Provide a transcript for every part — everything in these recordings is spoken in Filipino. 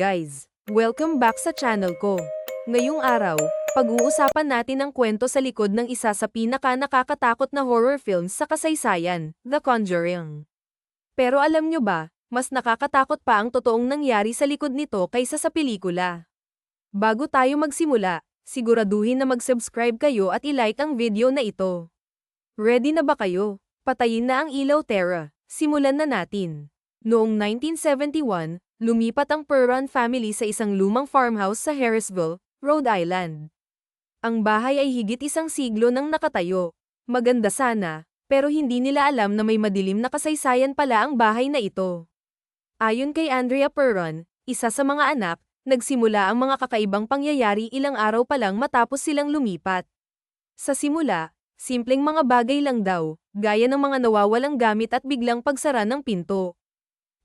guys! Welcome back sa channel ko. Ngayong araw, pag-uusapan natin ang kwento sa likod ng isa sa pinaka-nakakatakot na horror films sa kasaysayan, The Conjuring. Pero alam nyo ba, mas nakakatakot pa ang totoong nangyari sa likod nito kaysa sa pelikula. Bago tayo magsimula, siguraduhin na mag-subscribe kayo at i-like ang video na ito. Ready na ba kayo? Patayin na ang ilaw, Tara. Simulan na natin. Noong 1971, lumipat ang Perron family sa isang lumang farmhouse sa Harrisville, Rhode Island. Ang bahay ay higit isang siglo nang nakatayo. Maganda sana, pero hindi nila alam na may madilim na kasaysayan pala ang bahay na ito. Ayon kay Andrea Perron, isa sa mga anak, nagsimula ang mga kakaibang pangyayari ilang araw pa lang matapos silang lumipat. Sa simula, simpleng mga bagay lang daw, gaya ng mga nawawalang gamit at biglang pagsara ng pinto.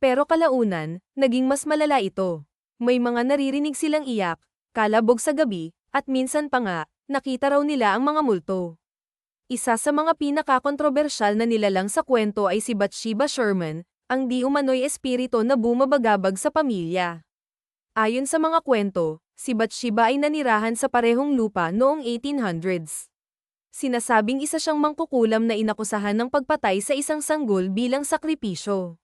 Pero kalaunan, naging mas malala ito. May mga naririnig silang iyak, kalabog sa gabi, at minsan pa nga, nakita raw nila ang mga multo. Isa sa mga pinakakontrobersyal na nilalang sa kwento ay si Bathsheba Sherman, ang di umano'y espiritu na bumabagabag sa pamilya. Ayon sa mga kwento, si Bathsheba ay nanirahan sa parehong lupa noong 1800s. Sinasabing isa siyang mangkukulam na inakusahan ng pagpatay sa isang sanggol bilang sakripisyo.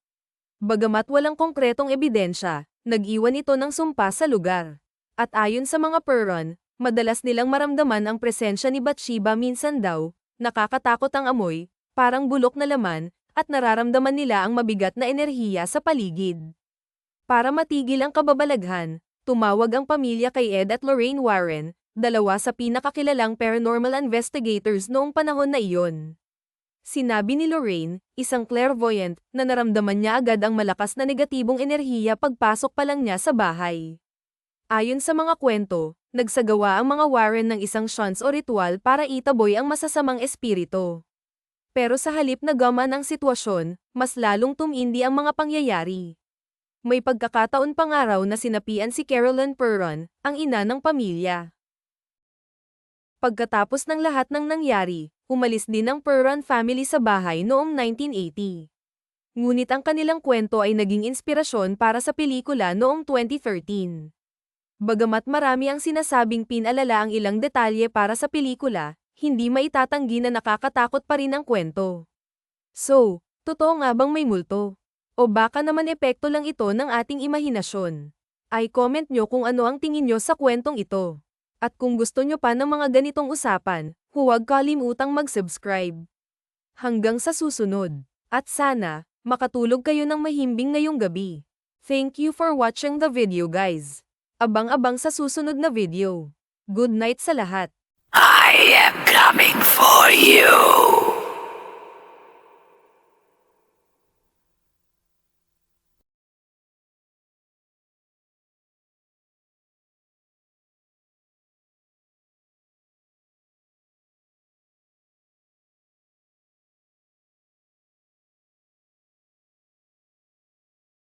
Bagamat walang konkretong ebidensya, nag-iwan ito ng sumpa sa lugar. At ayon sa mga Perron, madalas nilang maramdaman ang presensya ni Bathsheba minsan daw, nakakatakot ang amoy, parang bulok na laman, at nararamdaman nila ang mabigat na enerhiya sa paligid. Para matigil ang kababalaghan, tumawag ang pamilya kay Ed at Lorraine Warren, dalawa sa pinakakilalang paranormal investigators noong panahon na iyon. Sinabi ni Lorraine, isang clairvoyant, na naramdaman niya agad ang malakas na negatibong enerhiya pagpasok pa lang niya sa bahay. Ayon sa mga kwento, nagsagawa ang mga Warren ng isang seance o ritual para itaboy ang masasamang espiritu. Pero sa halip na gaman ang sitwasyon, mas lalong tumindi ang mga pangyayari. May pagkakataon pang araw na sinapian si Carolyn Perron, ang ina ng pamilya. Pagkatapos ng lahat ng nangyari, umalis din ang Perron family sa bahay noong 1980. Ngunit ang kanilang kwento ay naging inspirasyon para sa pelikula noong 2013. Bagamat marami ang sinasabing pinalala ang ilang detalye para sa pelikula, hindi maitatanggi na nakakatakot pa rin ang kwento. So, totoo nga bang may multo? O baka naman epekto lang ito ng ating imahinasyon? Ay comment nyo kung ano ang tingin nyo sa kwentong ito. At kung gusto nyo pa ng mga ganitong usapan, huwag kalimutang mag-subscribe. Hanggang sa susunod. At sana, makatulog kayo ng mahimbing ngayong gabi. Thank you for watching the video, guys. Abang-abang sa susunod na video. Good night sa lahat. I am coming for you.